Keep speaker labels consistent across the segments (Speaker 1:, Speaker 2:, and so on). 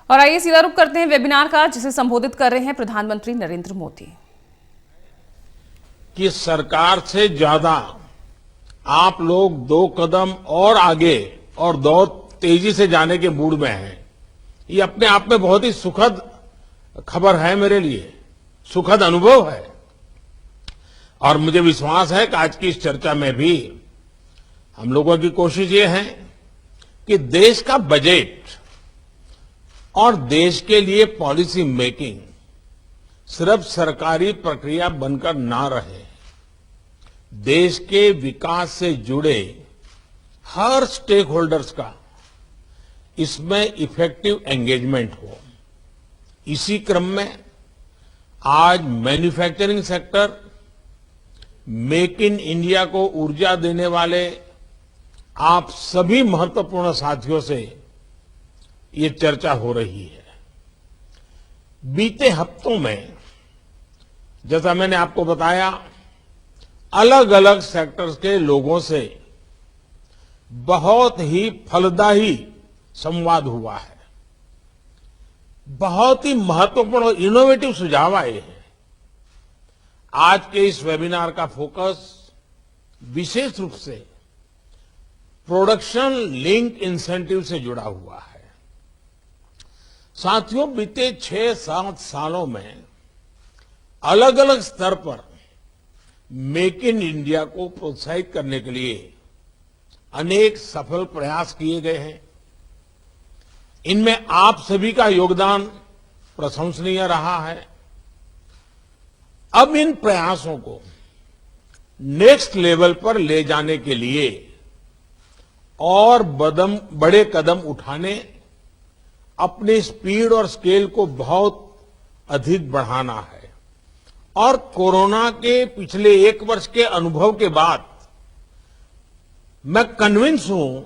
Speaker 1: और आइए सीधा रुख करते हैं वेबिनार का, जिसे संबोधित कर रहे हैं प्रधानमंत्री नरेंद्र मोदी।
Speaker 2: कि सरकार से ज्यादा आप लोग 2 कदम और आगे और 2 तेजी से जाने के मूड में हैं। ये अपने आप में बहुत ही सुखद खबर है, मेरे लिए सुखद अनुभव है। और मुझे विश्वास है कि आज की इस चर्चा में भी हम लोगों की कोशिश ये है कि देश का बजट और देश के लिए पॉलिसी मेकिंग सिर्फ सरकारी प्रक्रिया बनकर ना रहे, देश के विकास से जुड़े हर स्टेक होल्डर्स का इसमें इफेक्टिव एंगेजमेंट हो। इसी क्रम में आज manufacturing sector, make in India को ऊर्जा देने वाले आप सभी महत्वपूर्ण साथियों से ये चर्चा हो रही है। बीते हफ्तों में, जैसा मैंने आपको बताया, अलग अलग सेक्टर्स के लोगों से बहुत ही फलदायी संवाद हुआ है। बहुत ही महत्वपूर्ण और इनोवेटिव सुझाव आए हैं। आज के इस वेबिनार का फोकस विशेष रूप से प्रोडक्शन लिंक इंसेंटिव से जुड़ा हुआ है। साथियों, बीते 6-7 सालों में अलग अलग स्तर पर मेक इन इंडिया को प्रोत्साहित करने के लिए अनेक सफल प्रयास किए गए हैं। इनमें आप सभी का योगदान प्रशंसनीय रहा है। अब इन प्रयासों को नेक्स्ट लेवल पर ले जाने के लिए और बड़े कदम उठाने, अपनी स्पीड और स्केल को बहुत अधिक बढ़ाना है। और कोरोना के पिछले 1 वर्ष के अनुभव के बाद मैं कन्विंस हूं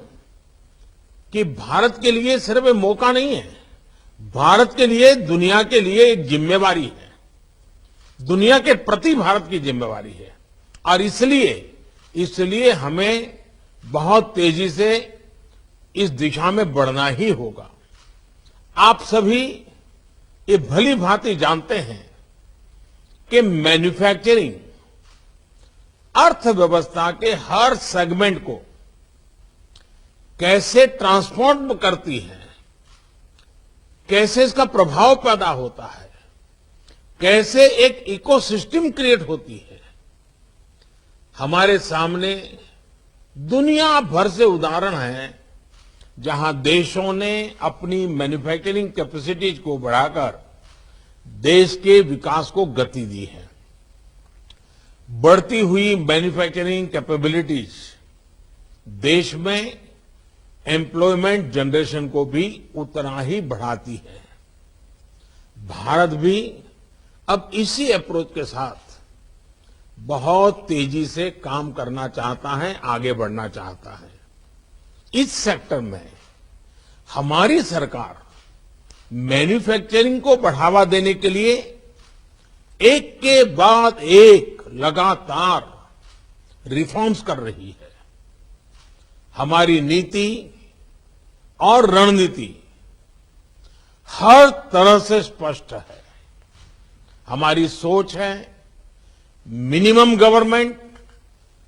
Speaker 2: कि भारत के लिए सिर्फ एक मौका नहीं है, भारत के लिए, दुनिया के लिए एक जिम्मेवारी है। दुनिया के प्रति भारत की जिम्मेवारी है। और इसलिए हमें बहुत तेजी से इस दिशा में बढ़ना ही होगा। आप सभी ये भली भांति जानते हैं कि मैन्युफैक्चरिंग अर्थव्यवस्था के हर सेगमेंट को कैसे ट्रांसफॉर्म करती है, कैसे इसका प्रभाव पैदा होता है, कैसे एक इकोसिस्टम क्रिएट होती है। हमारे सामने दुनिया भर से उदाहरण हैं जहां देशों ने अपनी मैन्युफैक्चरिंग कैपेसिटीज को बढ़ाकर देश के विकास को गति दी है। बढ़ती हुई मैन्युफैक्चरिंग कैपेबिलिटीज देश में एम्प्लॉयमेंट जनरेशन को भी उतना ही बढ़ाती है। भारत भी अब इसी अप्रोच के साथ बहुत तेजी से काम करना चाहता है, आगे बढ़ना चाहता है। इस सेक्टर में हमारी सरकार मैन्युफैक्चरिंग को बढ़ावा देने के लिए एक के बाद एक लगातार रिफॉर्म्स कर रही है। हमारी नीति और रणनीति हर तरह से स्पष्ट है। हमारी सोच है मिनिमम गवर्नमेंट,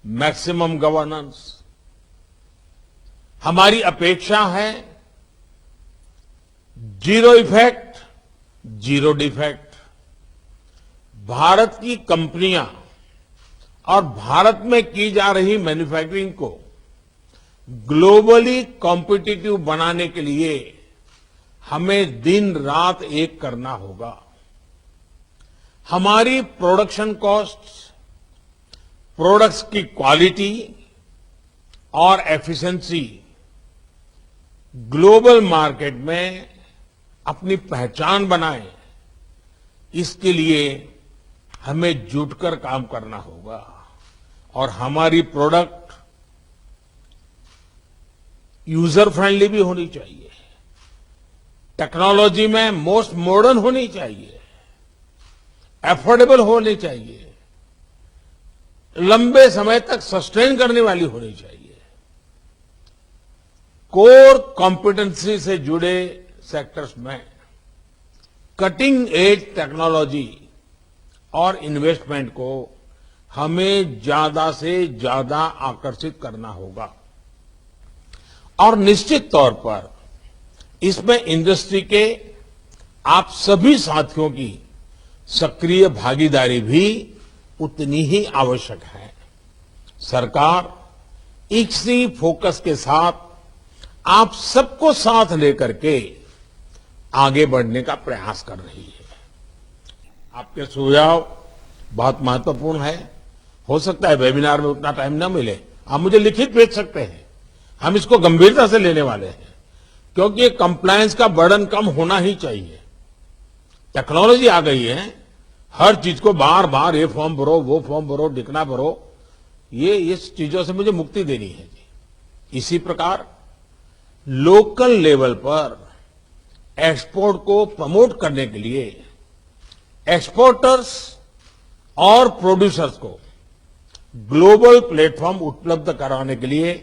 Speaker 2: मैक्सिमम गवर्नेंस। हमारी अपेक्षा है zero effect, zero defect. Bharat की कंपनियां और भारत में की जा रही मैन्युफैक्चरिंग को ग्लोबली कॉम्पिटिटिव बनाने के लिए हमें दिन रात एक करना होगा। हमारी प्रोडक्शन कॉस्ट, प्रोडक्ट्स की क्वालिटी और एफिशिएंसी ग्लोबल मार्केट में अपनी पहचान बनाए, इसके लिए हमें जुटकर काम करना होगा। और हमारी प्रोडक्ट यूजर फ्रेंडली भी होनी चाहिए, टेक्नोलॉजी में मोस्ट मॉडर्न होनी चाहिए, एफोर्डेबल होनी चाहिए, लंबे समय तक सस्टेन करने वाली होनी चाहिए। कोर कॉम्पिटेंसी से जुड़े सेक्टर्स में कटिंग एज टेक्नोलॉजी और इन्वेस्टमेंट को हमें ज्यादा से ज्यादा आकर्षित करना होगा और निश्चित तौर पर इसमें इंडस्ट्री के आप सभी साथियों की सक्रिय भागीदारी भी उतनी ही आवश्यक है। सरकार इसी फोकस के साथ आप सबको साथ लेकर के आगे बढ़ने का प्रयास कर रही है। आपके सुझाव बहुत महत्वपूर्ण है। हो सकता है वेबिनार में उतना टाइम न मिले, आप मुझे लिखित भेज सकते हैं। हम इसको गंभीरता से लेने वाले हैं क्योंकि कंप्लायंस का बर्डन कम होना ही चाहिए। टेक्नोलॉजी आ गई है, हर चीज को बार बार ये फॉर्म भरो, वो फॉर्म भरो, दिखना भरो, ये इस चीजों से मुझे मुक्ति देनी है जी। इसी प्रकार लोकल लेवल पर एक्सपोर्ट को प्रमोट करने के लिए एक्सपोर्टर्स और प्रोड्यूसर्स को ग्लोबल प्लेटफॉर्म उपलब्ध कराने के लिए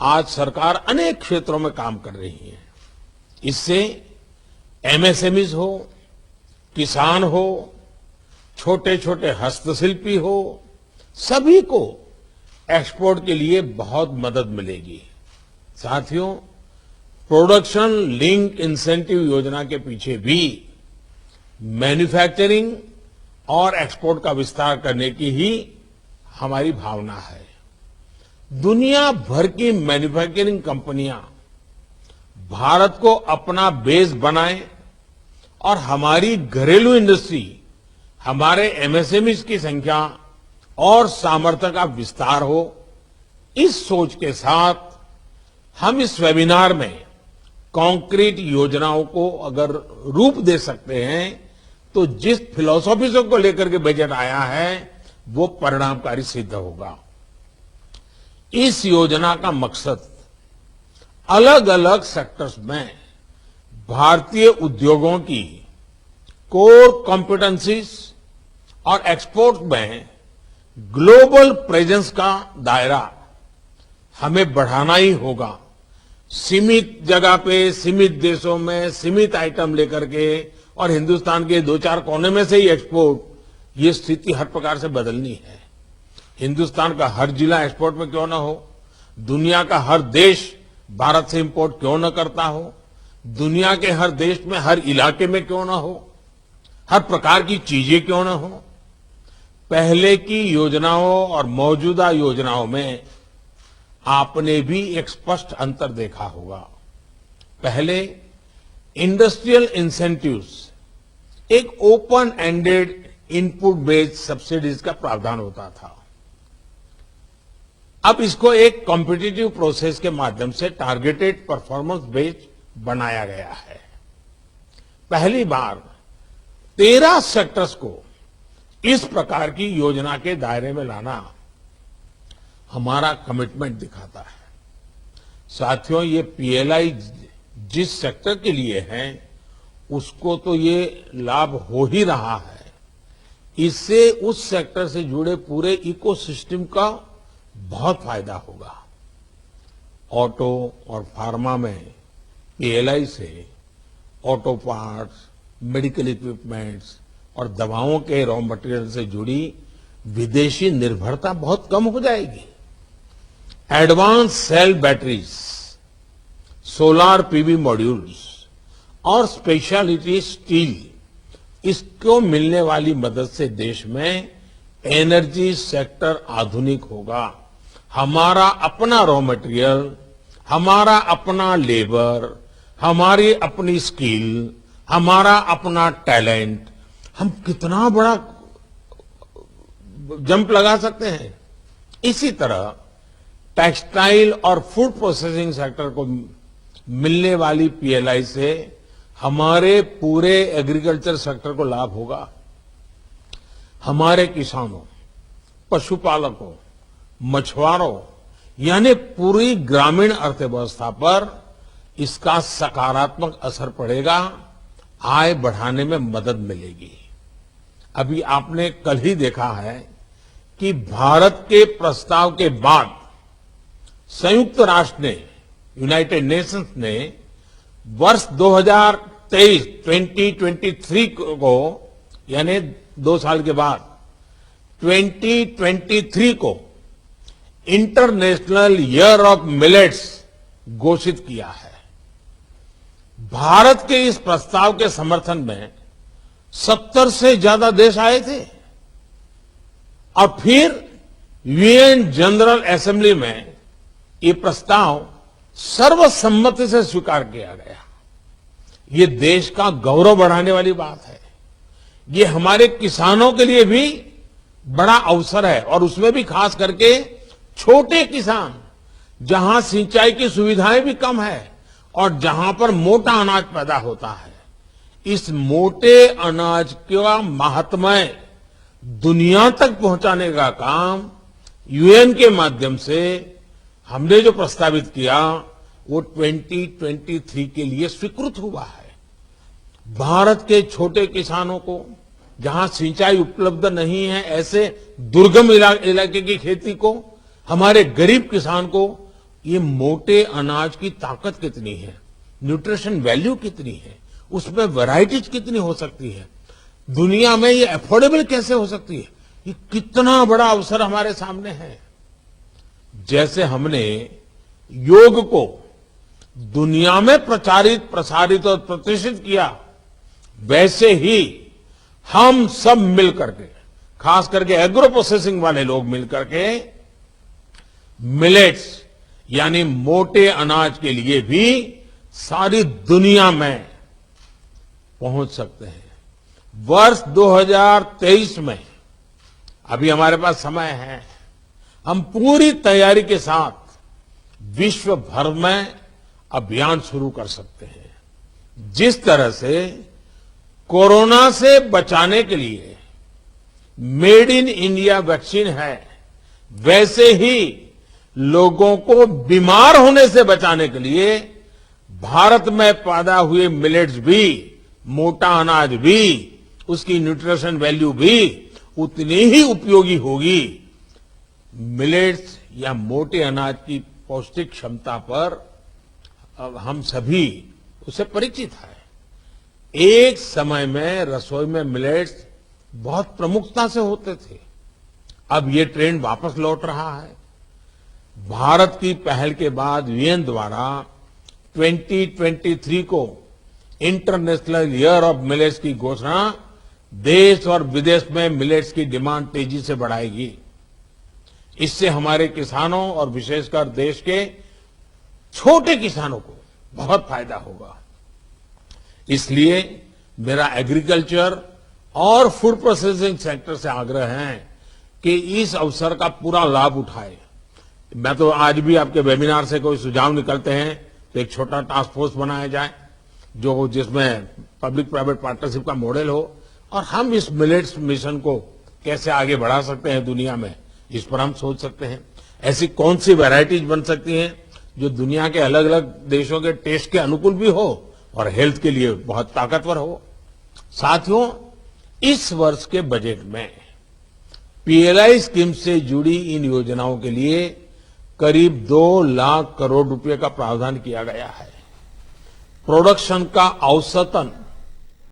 Speaker 2: आज सरकार अनेक क्षेत्रों में काम कर रही है। इससे एमएसएमईज हो, किसान हो, छोटे छोटे हस्तशिल्पी हो, सभी को एक्सपोर्ट के लिए बहुत मदद मिलेगी। साथियों, प्रोडक्शन लिंक इंसेंटिव योजना के पीछे भी मैन्युफैक्चरिंग और एक्सपोर्ट का विस्तार करने की ही हमारी भावना है। दुनिया भर की मैन्युफैक्चरिंग कंपनियां भारत को अपना बेस बनाएं और हमारी घरेलू इंडस्ट्री, हमारे एमएसएमईज की संख्या और सामर्थ्य का विस्तार हो, इस सोच के साथ हम इस वेबिनार में कॉन्क्रीट योजनाओं को अगर रूप दे सकते हैं तो जिस फिलॉसफी को लेकर के बजट आया है वो परिणामकारी सिद्ध होगा। इस योजना का मकसद अलग अलग सेक्टर्स में भारतीय उद्योगों की कोर कॉम्पिटेंसीज और एक्सपोर्ट में ग्लोबल प्रेजेंस का दायरा हमें बढ़ाना ही होगा। सीमित जगह पे, सीमित देशों में, सीमित आइटम लेकर के और हिंदुस्तान के 2-4 कोने में से ही एक्सपोर्ट, ये स्थिति हर प्रकार से बदलनी है। हिंदुस्तान का हर जिला एक्सपोर्ट में क्यों ना हो, दुनिया का हर देश भारत से इंपोर्ट क्यों न करता हो, दुनिया के हर देश में, हर इलाके में क्यों ना हो, हर प्रकार की चीजें क्यों ना हो। पहले की योजनाओं और मौजूदा योजनाओं में आपने भी एक स्पष्ट अंतर देखा होगा। पहले इंडस्ट्रियल इंसेंटिव्स एक open ended input based subsidies का प्रावधान होता था। अब इसको एक कॉम्पिटिटिव प्रोसेस के माध्यम से टारगेटेड परफॉर्मेंस बेस्ड बनाया गया है। पहली बार 13 सेक्टर्स को इस प्रकार की योजना के दायरे में लाना हमारा कमिटमेंट दिखाता है। साथियों, ये पीएलआई जिस सेक्टर के लिए है उसको तो ये लाभ हो ही रहा है, इससे उस सेक्टर से जुड़े पूरे इकोसिस्टम का बहुत फायदा होगा। ऑटो और फार्मा में पीएलआई से ऑटो पार्ट्स, मेडिकल इक्विपमेंट्स और दवाओं के रॉ मटेरियल से जुड़ी विदेशी निर्भरता बहुत कम हो जाएगी। Advance cell batteries, solar PV modules और स्पेशलिटी स्टील, इसको मिलने वाली मदद से देश में एनर्जी सेक्टर आधुनिक होगा। हमारा अपना रॉ मटेरियल, हमारा अपना लेबर, हमारी अपनी स्किल, हमारा अपना टैलेंट, हम कितना बड़ा जंप लगा सकते हैं। इसी तरह टेक्सटाइल और फूड प्रोसेसिंग सेक्टर को मिलने वाली पीएलआई से हमारे पूरे एग्रीकल्चर सेक्टर को लाभ होगा। हमारे किसानों, पशुपालकों, मछुआरों यानी पूरी ग्रामीण अर्थव्यवस्था पर इसका सकारात्मक असर पड़ेगा, आय बढ़ाने में मदद मिलेगी। अभी आपने कल ही देखा है कि भारत के प्रस्ताव के बाद संयुक्त राष्ट्र ने, यूनाइटेड नेशंस ने वर्ष 2023 को यानी 2 साल के बाद 2023 को इंटरनेशनल ईयर ऑफ मिलेट्स घोषित किया है। भारत के इस प्रस्ताव के समर्थन में 70 से ज्यादा देश आए थे और फिर यूएन जनरल असेंबली में ये प्रस्ताव सर्वसम्मति से स्वीकार किया गया। ये देश का गौरव बढ़ाने वाली बात है। ये हमारे किसानों के लिए भी बड़ा अवसर है और उसमें भी खास करके छोटे किसान जहां सिंचाई की सुविधाएं भी कम है और जहां पर मोटा अनाज पैदा होता है, इस मोटे अनाज का महात्म्य दुनिया तक पहुंचाने का काम यूएन के माध्यम से हमने जो प्रस्तावित किया वो 2023 के लिए स्वीकृत हुआ है। भारत के छोटे किसानों को जहां सिंचाई उपलब्ध नहीं है, ऐसे दुर्गम इलाके की खेती को, हमारे गरीब किसान को ये मोटे अनाज की ताकत कितनी है, न्यूट्रिशन वैल्यू कितनी है, उसमें वैरायटीज कितनी हो सकती है, दुनिया में ये अफोर्डेबल कैसे हो सकती है, ये कितना बड़ा अवसर हमारे सामने है। जैसे हमने योग को दुनिया में प्रसारित और प्रतिष्ठित किया, वैसे ही हम सब मिलकर के, खास करके एग्रो प्रोसेसिंग वाले लोग मिलकर के मिलेट्स यानी मोटे अनाज के लिए भी सारी दुनिया में पहुंच सकते हैं। वर्ष 2023 में अभी हमारे पास समय है, हम पूरी तैयारी के साथ विश्व भर में अभियान शुरू कर सकते हैं। जिस तरह से कोरोना से बचाने के लिए मेड इन इंडिया वैक्सीन है, वैसे ही लोगों को बीमार होने से बचाने के लिए भारत में पैदा हुए मिलेट्स भी, मोटा अनाज भी, उसकी न्यूट्रिशन वैल्यू भी उतनी ही उपयोगी होगी। मिलेट्स या मोटे अनाज की पौष्टिक क्षमता पर अब हम सभी उससे परिचित है। एक समय में रसोई में मिलेट्स बहुत प्रमुखता से होते थे, अब ये ट्रेंड वापस लौट रहा है। भारत की पहल के बाद यूएन द्वारा 2023 को इंटरनेशनल ईयर ऑफ मिलेट्स की घोषणा देश और विदेश में मिलेट्स की डिमांड तेजी से बढ़ाएगी। इससे हमारे किसानों और विशेषकर देश के छोटे किसानों को बहुत फायदा होगा। इसलिए मेरा एग्रीकल्चर और फूड प्रोसेसिंग सेक्टर से आग्रह है कि इस अवसर का पूरा लाभ उठाए। मैं तो आज भी आपके वेबिनार से कोई सुझाव निकलते हैं तो एक छोटा टास्क फोर्स बनाया जाए जो जिसमें पब्लिक प्राइवेट पार्टनरशिप का मॉडल हो और हम इस मिलेट्स मिशन को कैसे आगे बढ़ा सकते हैं दुनिया में, इस पर हम सोच सकते हैं। ऐसी कौन सी वैरायटीज बन सकती हैं जो दुनिया के अलग अलग देशों के टेस्ट के अनुकूल भी हो और हेल्थ के लिए बहुत ताकतवर हो। साथियों, इस वर्ष के बजट में पीएलआई स्कीम से जुड़ी इन योजनाओं के लिए करीब 2 लाख करोड़ रुपए का प्रावधान किया गया है। प्रोडक्शन का औसतन